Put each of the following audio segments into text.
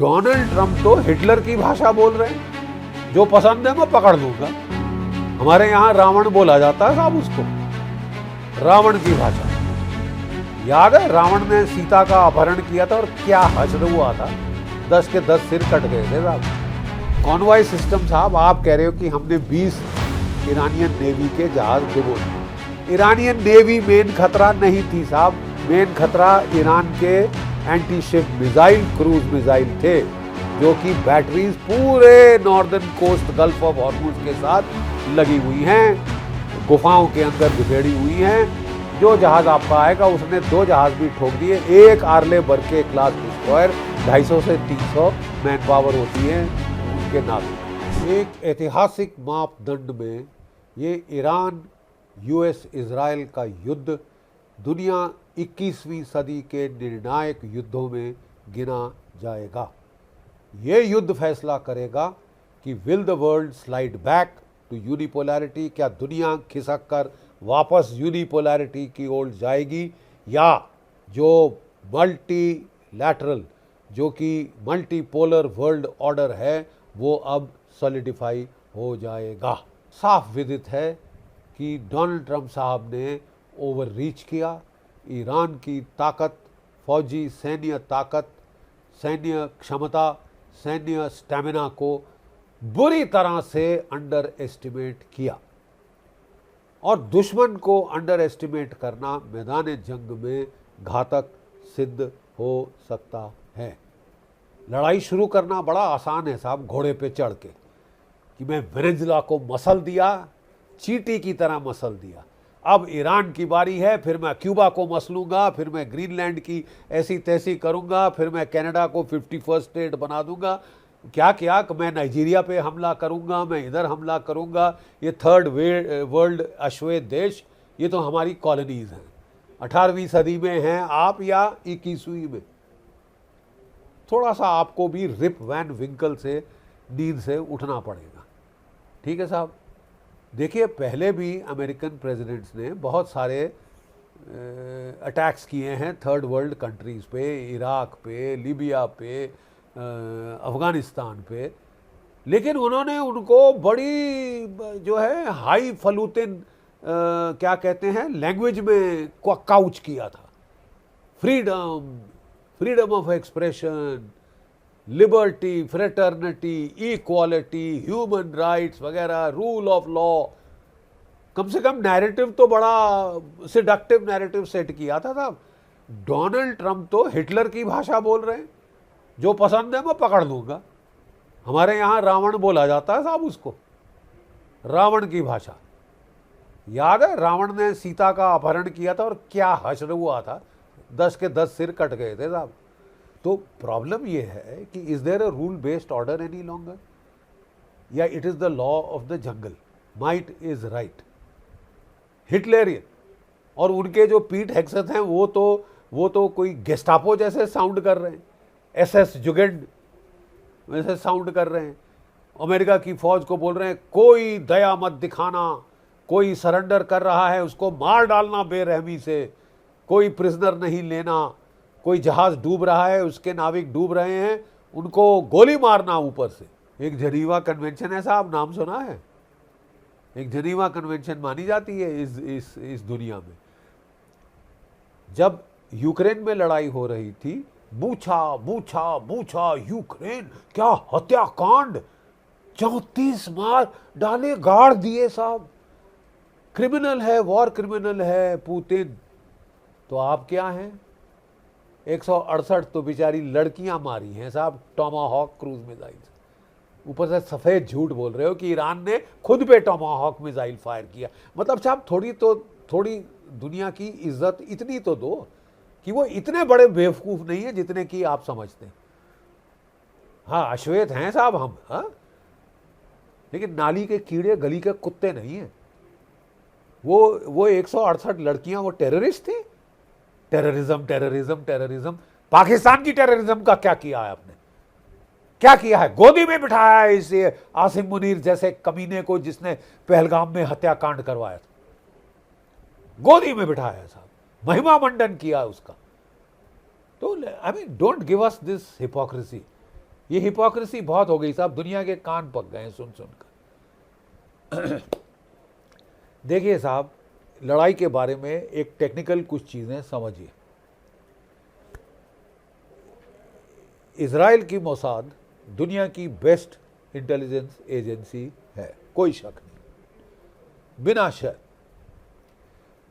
Donald Trump तो Hitler की भाषा बोल रहे हैं, जो पसंद है मैं पकड़ लूंगा। हमारे यहां रावण बोला जाता है साहब उसको, रावण की भाषा। याद है रावण ने सीता का अपहरण किया था और क्या हश्र हुआ था, 10 के 10 सिर कट गए थे साहब। कॉन्वॉय सिस्टम साहब, आप कह रहे हो कि हमने 20 ईरानियन नेवी के जहाज डुबो दिए। ईरानियन नेवी मेन खतरा नहीं थी साहब, मेन खतरा ईरान के anti ship missile, cruise missile थे, जो कि बैटरीज पूरे northern coast gulf of Hormuz के साथ लगी हुई हैं, गुफाओं के अंदर बिखेरी हुई हैं। जो जहाज आपका आएगा उसने 2 जहाज भी ठोक दिए। एक आर्ले बर्के क्लास डिस्ट्रॉयर 250 से 300 मैन पावर होती है उनके नाम। एक ऐतिहासिक मापदंड में ये ईरान यूएस इजराइल का युद्ध दुनिया 21वीं सदी के निर्णायक युद्धों में गिना जाएगा। ये युद्ध फैसला करेगा कि will the world slide back to unipolarity, क्या दुनिया खिसक कर वापस यूनिपोलैरिटी की ओर जाएगी, या जो मल्टीलैटरल, जो कि मल्टीपोलर वर्ल्ड ऑर्डर है, वो अब सॉलिडिफाई हो जाएगा। साफ विदित है कि डोनाल्ड ट्रंप साहब ने ओवर रीच किया। ईरान की ताकत, फौजी सैन्य ताकत, सैन्य क्षमता, सैन्य स्टैमिना को बुरी तरह से अंडर एस्टिमेट किया, और दुश्मन को अंडर एस्टिमेट करना मैदान जंग में घातक सिद्ध हो सकता है। लड़ाई शुरू करना बड़ा आसान है साहब, घोड़े पे चढ़ के कि मैं वेनेजुला को मसल दिया, चींटी की तरह मसल दिया, अब ईरान की बारी है, फिर मैं क्यूबा को मसलूंगा, फिर मैं ग्रीनलैंड की ऐसी तैसी करूंगा, फिर मैं कनाडा को 51st स्टेट बना दूंगा, क्या क्या मैं नाइजीरिया पे हमला करूंगा, मैं इधर हमला करूंगा, ये थर्ड वर्ल्ड अश्वेत देश, ये तो हमारी कॉलोनीज हैं। 18वीं सदी में हैं आप या 21वीं में? थोड़ा सा आपको भी रिप वैन विंकल से नींद से उठना पड़ेगा। ठीक है साहब, देखिए पहले भी अमेरिकन प्रेसिडेंट्स ने बहुत सारे अटैक्स किए हैं थर्ड वर्ल्ड कंट्रीज़ पे, इराक पे, लीबिया पे, अफ़गानिस्तान पे, लेकिन उन्होंने उनको बड़ी जो है हाई फलूतिन क्या कहते हैं लैंग्वेज में काउच किया था। Freedom, freedom of expression, liberty, fraternity, equality, human rights वगैरह, रूल ऑफ लॉ। कम से कम नैरेटिव तो बड़ा सिडक्टिव नैरेटिव सेट किया था साहब। डोनाल्ड ट्रंप तो हिटलर की भाषा बोल रहे हैं, जो पसंद है मैं पकड़ लूंगा। हमारे यहाँ रावण बोला जाता है साहब उसको, रावण की भाषा। याद है रावण ने सीता का अपहरण किया था और क्या हश्र हुआ था, 10 के 10 सिर कट गए थे साहब। तो प्रॉब्लम ये है कि is there a rule based order any longer, या it is the law of the jungle, might is right. Hitlerian और उनके जो पीट हेक्सेथ हैं वो तो कोई गेस्टापो जैसे साउंड कर रहे हैं, SS जुगेंड वैसे साउंड कर रहे हैं। अमेरिका की फौज को बोल रहे हैं कोई दया मत दिखाना, कोई सरेंडर कर रहा है उसको मार डालना बेरहमी से, कोई प्रिजनर नहीं लेना, कोई जहाज डूब रहा है उसके नाविक डूब रहे हैं उनको गोली मारना ऊपर से। एक जनीवा कन्वेंशन है साहब, नाम सुना है? एक जनीवा कन्वेंशन मानी जाती है इस दुनिया में। जब यूक्रेन में लड़ाई हो रही थी, बूछा बूछा बूछा यूक्रेन, क्या हत्याकांड, 34 मार डाले, गाड़ दिए साहब। क्रिमिनल है, वॉर क्रिमिनल है पुतिन। तो आप क्या हैं? 168 तो बेचारी लड़कियां मारी हैं साहब टॉमाहॉक क्रूज मिसाइल से। ऊपर से सफ़ेद झूठ बोल रहे हो कि ईरान ने खुद पे टॉमाहॉक मिसाइल फायर किया। मतलब साहब थोड़ी दुनिया की इज्जत इतनी तो दो कि वो इतने बड़े बेवकूफ़ नहीं है जितने कि आप समझते हैं। हाँ अश्वेत हैं साहब हम, हाँ, लेकिन नाली के कीड़े गली के कुत्ते नहीं हैं। वो 168 लड़कियां वो टेररिस्ट थी। टेररिज्म टेररिज्म टेररिज्म, पाकिस्तान की टेररिज्म का क्या किया है आपने? क्या किया है? गोदी में बिठाया है इस आसिम मुनीर जैसे कमीने को जिसने पहलगाम में हत्याकांड करवाया था, गोदी में बिठाया है साहब, महिमा मंडन किया उसका। तो I mean don't give us this hypocrisy. ये हिपोक्रेसी बहुत हो गई साहब, दुनिया के कान पक गए सुन सुनकर। देखिए साहब, लड़ाई के बारे में एक टेक्निकल कुछ चीज़ें समझिए। इज़राइल की मोसाद दुनिया की बेस्ट इंटेलिजेंस एजेंसी है, कोई शक नहीं, बिना शक।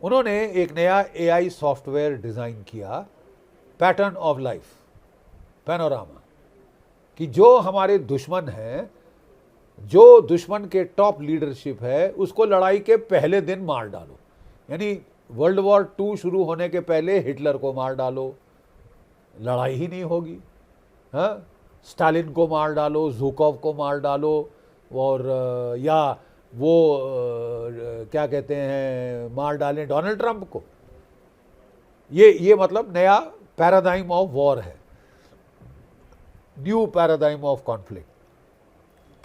उन्होंने एक नया एआई सॉफ्टवेयर डिज़ाइन किया, पैटर्न ऑफ लाइफ, पैनोरामा, कि जो हमारे दुश्मन हैं, जो दुश्मन के टॉप लीडरशिप है, उसको लड़ाई के पहले दिन मार डालो। यानी वर्ल्ड वॉर 2 शुरू होने के पहले हिटलर को मार डालो, लड़ाई ही नहीं होगी। हाँ, स्टालिन को मार डालो, ज़ुकोव को मार डालो, और या वो क्या कहते हैं, मार डालें डोनाल्ड ट्रंप को। ये मतलब नया पैराडाइम ऑफ वॉर है, new paradigm of conflict.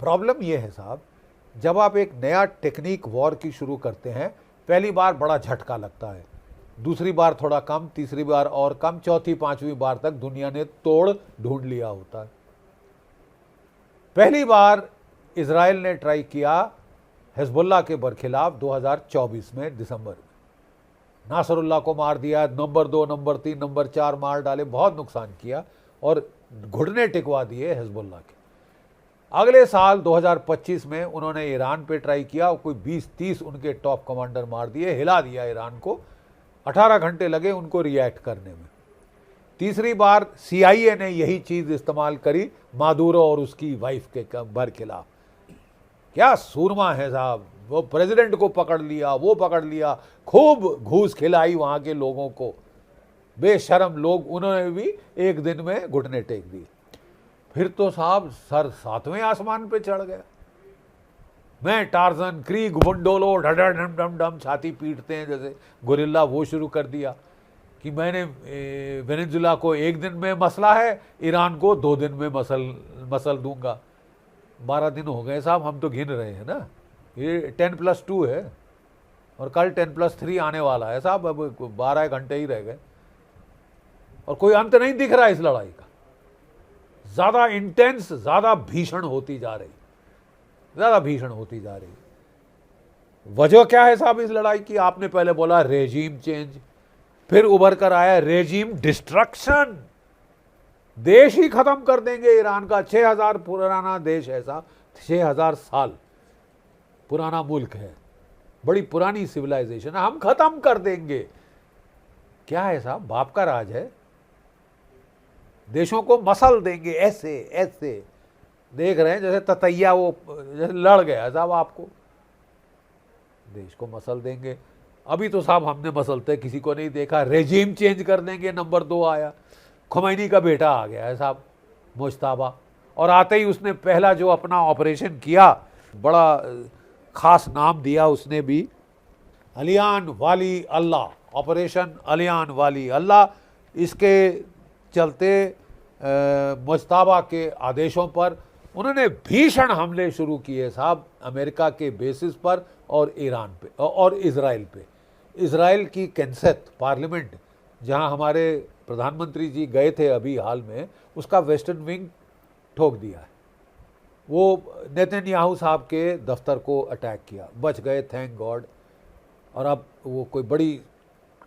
Problem ये है साहब, जब आप एक नया टेक्निक वॉर की शुरू करते हैं, पहली बार बड़ा झटका लगता है, दूसरी बार थोड़ा कम, तीसरी बार और कम, चौथी पांचवी बार तक दुनिया ने तोड़ ढूंढ लिया होता है। पहली बार इजराइल ने ट्राई किया हिजबुल्लाह के बरखिलाफ 2024 में दिसंबर में, नासरुल्लाह को मार दिया, नंबर 2, नंबर 3, नंबर 4 मार डाले, बहुत नुकसान किया और घुटने टिकवा दिए हिजबुल्लाह के। अगले साल 2025 में उन्होंने ईरान पे ट्राई किया, कोई 20-30 उनके टॉप कमांडर मार दिए, हिला दिया ईरान को, 18 घंटे लगे उनको रिएक्ट करने में। तीसरी बार CIA ने यही चीज़ इस्तेमाल करी मादुरो और उसकी वाइफ के बरखिलाफ। क्या सूरमा है साहब, वो प्रेसिडेंट को पकड़ लिया, वो पकड़ लिया, खूब घूस खिलाई वहाँ के लोगों को, बेशर्म लोग, उन्होंने भी एक दिन में घुटने टेक दिए। फिर तो साहब सर 7वें आसमान पे चढ़ गया। मैं टार्जन, क्रीग, बुंडोलो, ढडा डम डम डम छाती पीटते हैं जैसे गोरिल्ला, वो शुरू कर दिया कि मैंने वेनेजुला को एक दिन में मसला है, ईरान को 2 दिन में मसल दूंगा। 12 दिन हो गए साहब, हम तो गिन रहे हैं ना, ये 10+2 है और कल 10+3 आने वाला है साहब, अब 12 घंटे ही रह गए और कोई अंत नहीं दिख रहा इस लड़ाई का। ज़्यादा इंटेंस, ज़्यादा भीषण होती जा रही, ज़्यादा भीषण होती जा रही। वजह क्या है साहब इस लड़ाई की? आपने पहले बोला रेजीम चेंज, फिर उभर कर आया रेजीम डिस्ट्रक्शन, देश ही खत्म कर देंगे ईरान का। 6000 पुराना देश है साहब, 6000 साल पुराना मुल्क है, बड़ी पुरानी सिविलाइजेशन है, हम खत्म कर देंगे। क्या है साहब, बाप का राज है, देशों को मसल देंगे, ऐसे ऐसे देख रहे हैं जैसे ततैया वो जैसे लड़ गया साहब, आपको देश को मसल देंगे। अभी तो साहब हमने मसलते किसी को नहीं देखा, रेजीम चेंज कर देंगे। नंबर 2 आया, खुमैनी का बेटा आ गया है साहब, मुश्ताबा, और आते ही उसने पहला जो अपना ऑपरेशन किया, बड़ा खास नाम दिया उसने भी, अलियान वाली अल्लाह, ऑपरेशन अलियान वाली अल्लाह। इसके चलते मुश्ताबा के आदेशों पर उन्होंने भीषण हमले शुरू किए साहब, अमेरिका के बेसिस पर और ईरान पे और इजराइल पे। इजराइल की कैंसेत पार्लियामेंट, जहां हमारे प्रधानमंत्री जी गए थे अभी हाल में, उसका वेस्टर्न विंग ठोक दिया है। वो नेतन्याहू साहब के दफ्तर को अटैक किया, बच गए थैंक गॉड। और अब वो कोई बड़ी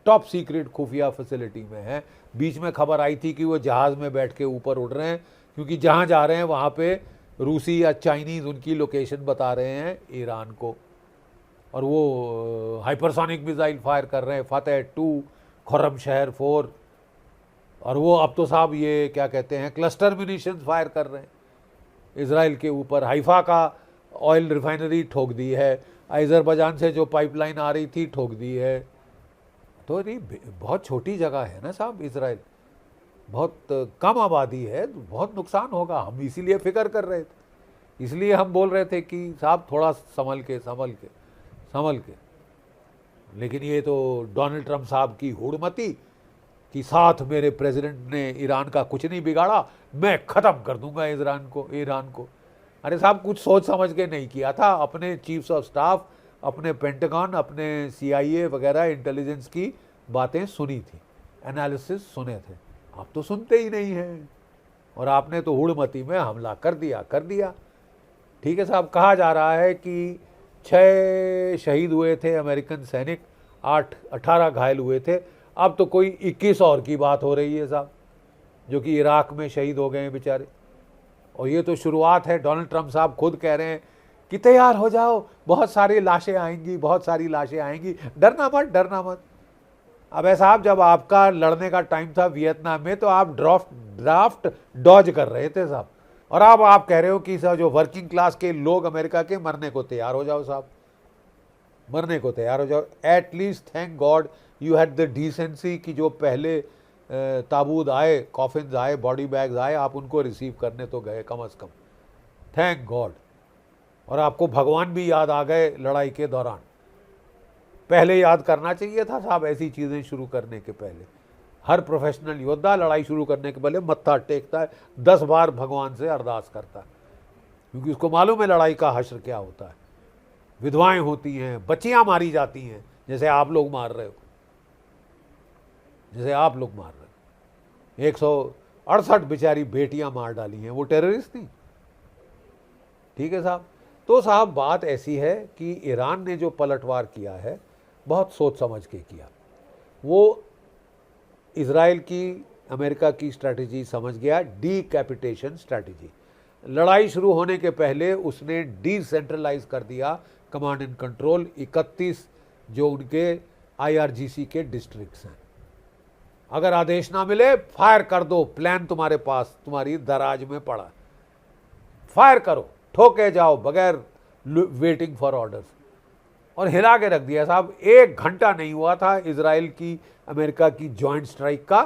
टॉप सीक्रेट खुफिया फैसिलिटी में है। बीच में खबर आई थी कि वो जहाज़ में बैठ के ऊपर उड़ रहे हैं, क्योंकि जहाँ जा रहे हैं वहाँ पे रूसी या चाइनीज़ उनकी लोकेशन बता रहे हैं ईरान को, और वो हाइपरसोनिक मिसाइल फायर कर रहे हैं, फतेह 2, खुर्रम शहर 4, और वो अब तो साहब ये क्या कहते हैं, क्लस्टर म्यूनिशन फायर कर रहे हैं इजराइल के ऊपर। हाइफा का ऑयल रिफाइनरी ठोक दी है, अजरबैजान से जो पाइपलाइन आ रही थी ठोक दी है। तो ये बहुत छोटी जगह है ना साहब इजराइल, बहुत कम आबादी है, बहुत नुकसान होगा। हम इसीलिए फिक्र कर रहे थे, इसलिए हम बोल रहे थे कि साहब थोड़ा संभल के। लेकिन ये तो डोनाल्ड ट्रंप साहब की हुड़मती कि साथ मेरे प्रेसिडेंट ने ईरान का कुछ नहीं बिगाड़ा, मैं ख़त्म कर दूंगा ईरान को। अरे साहब कुछ सोच समझ के नहीं किया था, अपने चीफ्स ऑफ स्टाफ, अपने पेंटागन, अपने CIA वगैरह इंटेलिजेंस की बातें सुनी थी, एनालिसिस सुने थे। आप तो सुनते ही नहीं हैं, और आपने तो हुड़मती में हमला कर दिया। ठीक है साहब, कहा जा रहा है कि 6 शहीद हुए थे अमेरिकन सैनिक, 18 घायल हुए थे। अब तो कोई 21 और की बात हो रही है साहब, जो कि इराक में शहीद हो गए हैं बेचारे। और ये तो शुरुआत है। डोनाल्ड ट्रंप साहब खुद कह रहे हैं कि तैयार हो जाओ, बहुत सारी लाशें आएंगी, डरना मत। अब साहब, जब आपका लड़ने का टाइम था वियतनाम में, तो आप ड्राफ्ट डॉज कर रहे थे साहब, और अब आप कह रहे हो कि जो वर्किंग क्लास के लोग अमेरिका के, मरने को तैयार हो जाओ साहब, मरने को तैयार हो जाओ। At least thank God you had the decency कि जो पहले ताबूत आए, कॉफिन्स आए, बॉडी बैग्स आए, आप उनको रिसीव करने तो गए कम अज़ कम, थैंक गॉड। और आपको भगवान भी याद आ गए लड़ाई के दौरान। पहले याद करना चाहिए था साहब ऐसी चीज़ें शुरू करने के पहले। हर प्रोफेशनल योद्धा लड़ाई शुरू करने के पहले मत्था टेकता है, 10 बार भगवान से अरदास करता है, क्योंकि उसको मालूम है लड़ाई का हश्र क्या होता है। विधवाएं होती हैं, बच्चियां मारी जाती हैं, जैसे आप लोग मार रहे हो, 168 बेचारी बेटियां मार डाली हैं, वो टेररिस्ट थी। ठीक है साहब। तो साहब बात ऐसी है कि ईरान ने जो पलटवार किया है बहुत सोच समझ के किया। वो इज़राइल की, अमेरिका की स्ट्रैटेजी समझ गया, डीकैपिटेशन स्ट्रैटेजी। लड़ाई शुरू होने के पहले उसने डिसेंट्रलाइज कर दिया कमांड एंड कंट्रोल 31 जो उनके IRGC के डिस्ट्रिक्ट्स हैं। अगर आदेश ना मिले फायर कर दो, प्लान तुम्हारे पास, तुम्हारी दराज में पड़ा, फायर करो, ठोके जाओ बगैर वेटिंग फॉर ऑर्डर्स। और हिला के रख दिया साहब। 1 घंटा नहीं हुआ था इजराइल की अमेरिका की जॉइंट स्ट्राइक का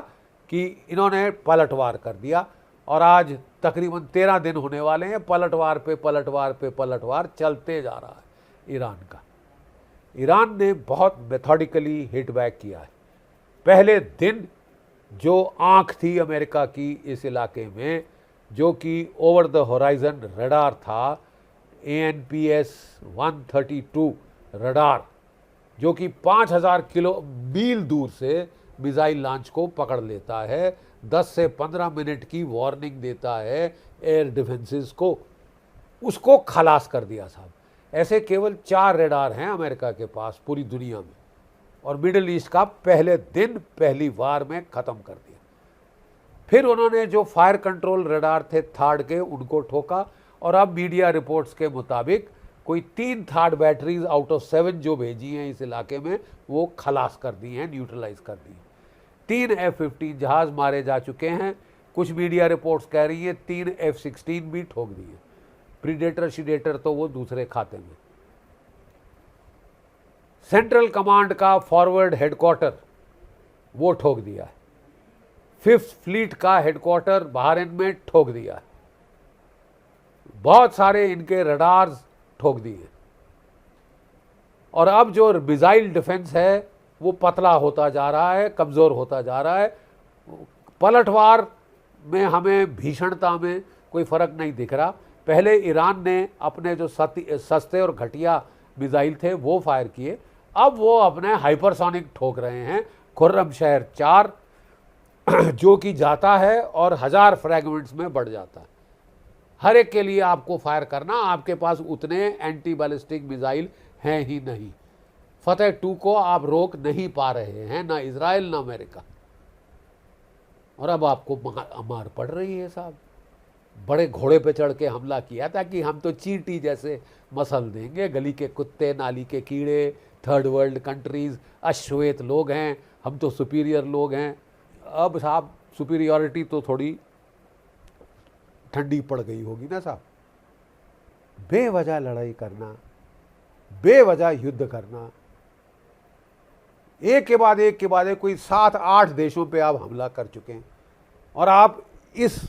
कि इन्होंने पलटवार कर दिया। और आज तकरीबन 13 दिन होने वाले हैं, पलटवार पे पलटवार चलते जा रहा है ईरान का। ईरान ने बहुत मेथोडिकली हिट बैक किया है। पहले दिन जो आंख थी अमेरिका की इस इलाके में, जो कि ओवर द होराइजन रडार था, ANPS 132 रडार, जो कि 5000 मील दूर से मिसाइल लॉन्च को पकड़ लेता है, 10 से 15 मिनट की वार्निंग देता है एयर डिफेंसेस को, उसको खलास कर दिया साहब। ऐसे केवल 4 रडार हैं अमेरिका के पास पूरी दुनिया में, और मिडिल ईस्ट का पहले दिन पहली वार में ख़त्म कर दिया। फिर उन्होंने जो फायर कंट्रोल रडार थे थार्ड के, उनको ठोका। और अब मीडिया रिपोर्ट्स के मुताबिक कोई 3 थार्ड बैटरीज आउट ऑफ 7 जो भेजी हैं इस इलाके में, वो खलास कर दी हैं, न्यूट्रलाइज कर दी हैं। 3 F-15 जहाज़ मारे जा चुके हैं। कुछ मीडिया रिपोर्ट्स कह रही हैं 3 F-16 भी ठोक दिए। प्रीडेटर शिडेटर तो वो दूसरे खाते में। सेंट्रल कमांड का फॉरवर्ड हेडक्वार्टर वो ठोक दिया है। 5th फ्लीट का हेडक्वार्टर बहरीन में ठोक दिया है। बहुत सारे इनके रडार्स ठोक दिए। और अब जो मिसाइल डिफेंस है वो पतला होता जा रहा है, कमज़ोर होता जा रहा है। पलटवार में हमें भीषणता में कोई फ़र्क नहीं दिख रहा। पहले ईरान ने अपने जो सस्ते और घटिया मिसाइल थे वो फायर किए, अब वो अपने हाइपरसोनिक ठोक रहे हैं। खुर्रमशहर 4 जो कि जाता है और 1000 फ्रैगमेंट्स में बढ़ जाता है। हर एक के लिए आपको फायर करना, आपके पास उतने एंटी बैलिस्टिक मिसाइल हैं ही नहीं। फतेह 2 को आप रोक नहीं पा रहे हैं, ना इजराइल ना अमेरिका। और अब आपको मार पड़ रही है साहब। बड़े घोड़े पे चढ़ के हमला किया था कि हम तो चींटी जैसे मसल देंगे, गली के कुत्ते, नाली के कीड़े, थर्ड वर्ल्ड कंट्रीज, अश्वेत लोग हैं, हम तो सुपीरियर लोग हैं। अब साहब सुपीरियॉरिटी तो थोड़ी ठंडी पड़ गई होगी ना साहब। बेवजह लड़ाई करना, बेवजह युद्ध करना, एक के बाद एक कोई 7-8 देशों पे आप हमला कर चुके हैं। और आप इस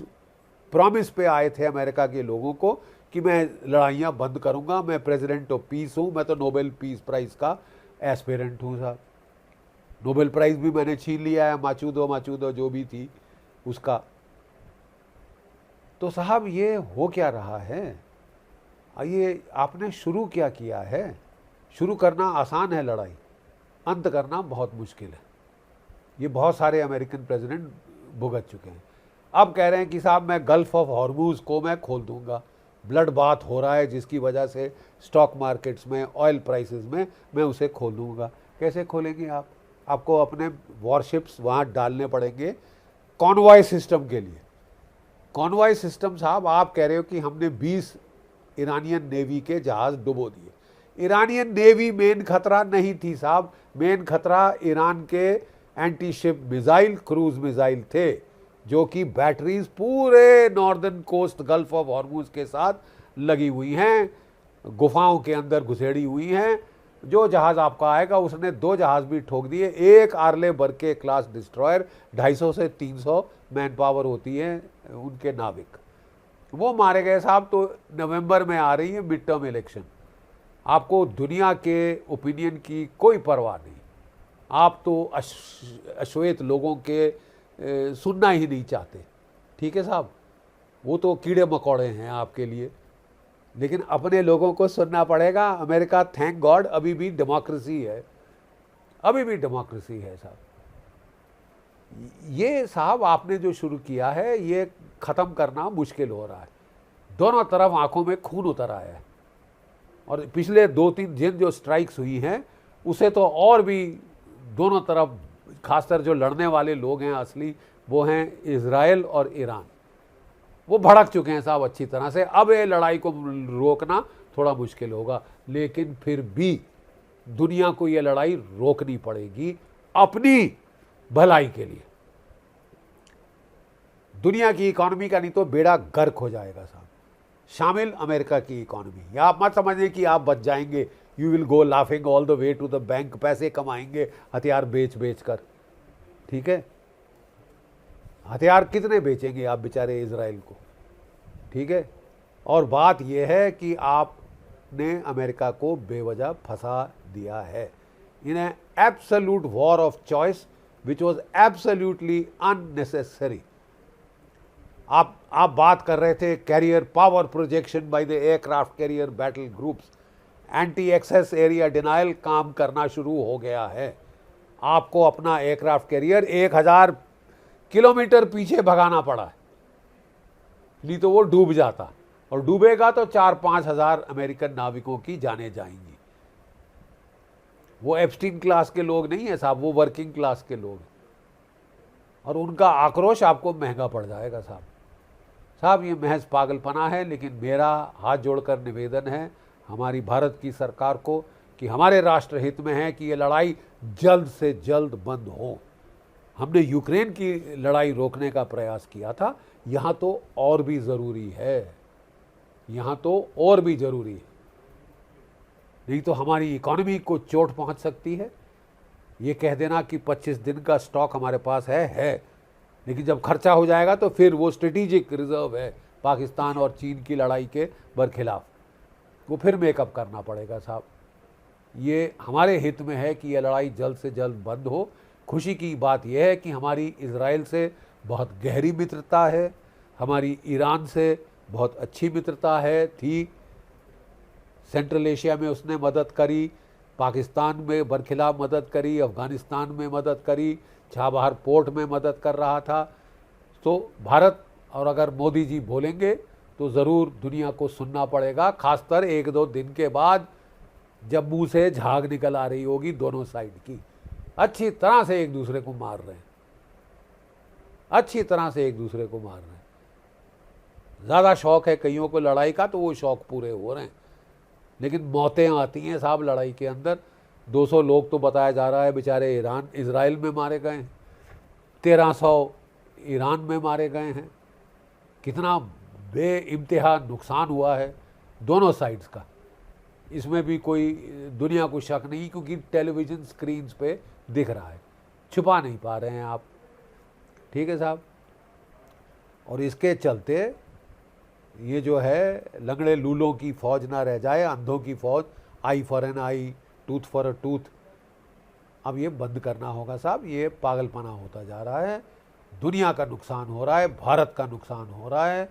प्रॉमिस पे आए थे अमेरिका के लोगों को कि मैं लड़ाइयाँ बंद करूँगा, मैं प्रेसिडेंट ऑफ पीस हूँ, मैं तो नोबेल पीस प्राइज़ का एस्पिरेंट हूँ साहब। नोबेल प्राइज़ भी मैंने छीन लिया है, माचूदो जो भी थी उसका। तो साहब ये हो क्या रहा है? ये आपने शुरू क्या किया है? शुरू करना आसान है लड़ाई, अंत करना बहुत मुश्किल है। ये बहुत सारे अमेरिकन प्रेसिडेंट भुगत चुके हैं। अब कह रहे हैं कि साहब मैं गल्फ ऑफ हॉर्मूज को मैं खोल दूंगा, ब्लड बाथ हो रहा है जिसकी वजह से स्टॉक मार्केट्स में, ऑयल प्राइसेस में, मैं उसे खोल दूंगा। कैसे खोलेंगे आप? आपको अपने वॉरशिप्स वहाँ डालने पड़ेंगे कॉन्वॉय सिस्टम के लिए। कॉन्वॉय सिस्टम साहब, आप कह रहे हो कि हमने 20 ईरानियन नेवी के जहाज़ डुबो दिए। ईरानियन नेवी मेन खतरा नहीं थी साहब, मेन खतरा ईरान के anti ship missile, cruise missile थे, जो कि बैटरीज पूरे northern coast gulf of Hormuz के साथ लगी हुई हैं, गुफाओं के अंदर घुसेड़ी हुई हैं। जो जहाज़ आपका आएगा, उसने 2 जहाज़ भी ठोक दिए। एक आर्ले बर्के क्लास डिस्ट्रॉयर, 250 से 300 मैन पावर होती है उनके नाविक, वो मारे गए साहब। तो नवंबर में आ रही है मिड टर्म इलेक्शन, आपको दुनिया के ओपिनियन की कोई परवाह नहीं, आप तो अश्वेत लोगों के सुनना ही नहीं चाहते, ठीक है साहब, वो तो कीड़े मकोड़े हैं आपके लिए। लेकिन अपने लोगों को सुनना पड़ेगा। अमेरिका थैंक गॉड अभी भी डेमोक्रेसी है, अभी भी डेमोक्रेसी है साहब। ये साहब आपने जो शुरू किया है, ये ख़त्म करना मुश्किल हो रहा है। दोनों तरफ आंखों में खून उतर आया है, और पिछले 2-3 दिन जो स्ट्राइक्स हुई हैं, उसे तो और भी दोनों तरफ, खासकर जो लड़ने वाले लोग हैं असली, वो हैं इजराइल और ईरान, वो भड़क चुके हैं साहब अच्छी तरह से। अब ये लड़ाई को रोकना थोड़ा मुश्किल होगा, लेकिन फिर भी दुनिया को ये लड़ाई रोकनी पड़ेगी अपनी भलाई के लिए। दुनिया की इकॉनमी का नहीं तो बेड़ा गर्क हो जाएगा साहब, शामिल अमेरिका की इकॉनमी। या आप मत समझें कि आप बच जाएंगे, you will go laughing all the way to the bank, पैसे कमाएंगे हथियार बेच बेच कर, ठीक है। हथियार कितने बेचेंगे आप बेचारे इजराइल को, ठीक है। और बात यह है कि आपने अमेरिका को बेवजह फंसा दिया है in absolute war of choice which was absolutely unnecessary. आप बात कर रहे थे carrier power projection by the aircraft carrier battle groups, anti access area denial काम करना शुरू हो गया है। आपको अपना एयरक्राफ्ट कैरियर 1000 किलोमीटर पीछे भगाना पड़ा है, नहीं तो वो डूब जाता, और डूबेगा तो 4-5 हज़ार अमेरिकन नाविकों की जानें जाएंगी। वो एप्स्टीन क्लास के लोग नहीं है साहब, वो वर्किंग क्लास के लोग, और उनका आक्रोश आपको महंगा पड़ जाएगा साहब। साहब ये महज पागलपना है, लेकिन मेरा हाथ जोड़कर निवेदन है हमारी भारत की सरकार को कि हमारे राष्ट्र हित में है कि ये लड़ाई जल्द से जल्द बंद हो। हमने यूक्रेन की लड़ाई रोकने का प्रयास किया था, यहाँ तो और भी ज़रूरी है, यहाँ तो और भी ज़रूरी है, नहीं तो हमारी इकॉनमी को चोट पहुँच सकती है। ये कह देना कि 25 दिन का स्टॉक हमारे पास है, लेकिन जब खर्चा हो जाएगा तो फिर वो स्ट्रेटेजिक रिजर्व है पाकिस्तान और चीन की लड़ाई के बरखिलाफ, वो फिर मेकअप करना पड़ेगा साहब। ये हमारे हित में है कि यह लड़ाई जल्द से जल्द बंद हो। खुशी की बात यह है कि हमारी इजराइल से बहुत गहरी मित्रता है, हमारी ईरान से बहुत अच्छी मित्रता है थी, सेंट्रल एशिया में उसने मदद करी, पाकिस्तान में बरखिलाफ मदद करी, अफ़गानिस्तान में मदद करी, छाबहार पोर्ट में मदद कर रहा था। तो भारत, और अगर मोदी जी बोलेंगे तो ज़रूर दुनिया को सुनना पड़ेगा, खासकर 1-2 दिन के बाद जब मुँह से झाग निकल आ रही होगी दोनों साइड की, अच्छी तरह से एक दूसरे को मार रहे हैं, अच्छी तरह से एक दूसरे को मार रहे हैं। ज़्यादा शौक़ है कईयों को लड़ाई का, तो वो शौक़ पूरे हो रहे हैं, लेकिन मौतें आती हैं साहब लड़ाई के अंदर। 200 लोग तो बताया जा रहा है बेचारे इजराइल में मारे गए हैं, 1300 ईरान में मारे गए हैं। कितना बेइंतहा नुकसान हुआ है दोनों साइड्स का, इसमें भी कोई दुनिया को शक नहीं, क्योंकि टेलीविज़न स्क्रीन्स पे दिख रहा है, छुपा नहीं पा रहे हैं आप, ठीक है साहब। और इसके चलते ये जो है लंगड़े लूलों की फ़ौज ना रह जाए, अंधों की फ़ौज, eye for an eye, tooth for a tooth, अब ये बंद करना होगा साहब। ये पागलपना होता जा रहा है, दुनिया का नुकसान हो रहा है, भारत का नुकसान हो रहा है,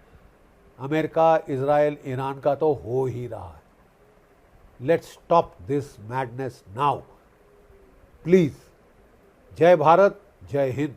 अमेरिका, इजराइल, ईरान का तो हो ही रहा है। Let's stop this madness now please. जय भारत, जय हिंद।